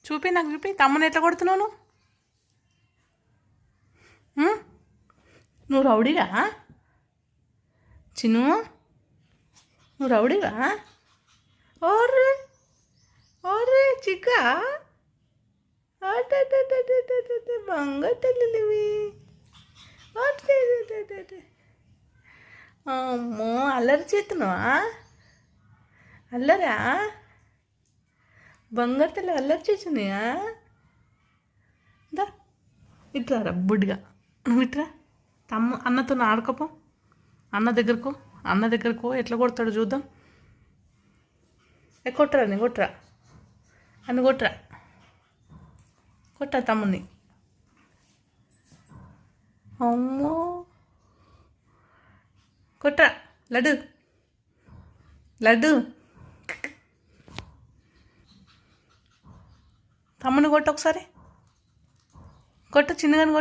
చూపి నాకు చూపి తమ్ముని ఎట్లా కొడుతున్నావు నువ్వు? నువ్వు రౌడీగా చిన్ను? నువ్వు రౌడీగా? ఓర్రే ఓర్రే చిక్కా బంగారు తల్లివి. అమ్మో అల్లరి చేస్తున్నావా? అల్లరా? బంగారు తల్లి అల్లరి చేసినాయా? దా ఇట్లా రా బుడ్డిగా, నువ్వు ఇట్రా. అన్నతో ఆడుకోపో, అన్న దగ్గరకు ఎట్లా కొడతాడు చూద్దాం. కొట్టరా నీ కొట్టరా అన్న కొట్టరా తమ్ముని. అమ్మో కొట్టరా లడ్డు తమ్ముని కొట్టు ఒకసారి. చిన్నగాని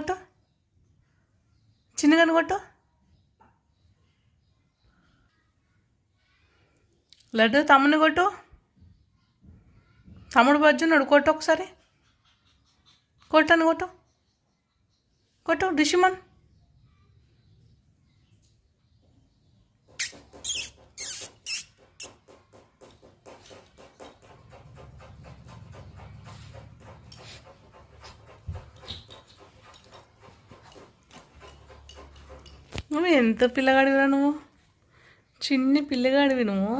కొట్టు లడ్డు. తమ్ముని కొట్టు. తమ్ముడు బజ్జున్నాడు, కొట్టు ఒకసారి. కొట్టు డిషిమన్. నువ్వు ఎంత పిల్లగాడివిరా నువ్వు, చిన్ని పిల్లగాడివి నువ్వు.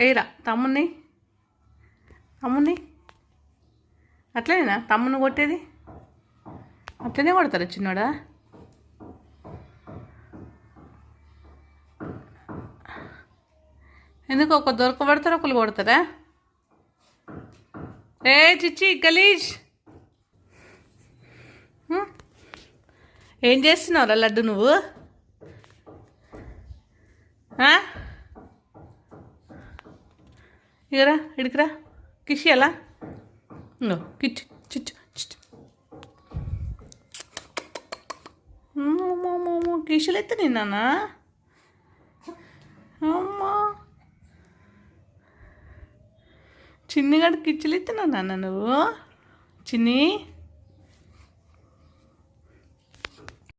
ఏరా తమ్ముని అట్లనేనా తమ్ముని కొట్టేది? అట్లనే కొడతారా చిన్నోడా? ఎందుకు ఒక దొరకబడతారా ఒకరు కొడతారా? ఏ చిచ్చి గలీజ్, ఏం చేస్తున్నావురా లడ్డు నువ్వు? ఇగరా ఇడికిరా, కిషి ఎలా కిచ్ చిచ్చు కిషులు ఎత్తే నిన్న అమ్మా చిన్నగాడు కిచ్చులు ఎత్తున్నావు నాన్న నువ్వు చిన్ని.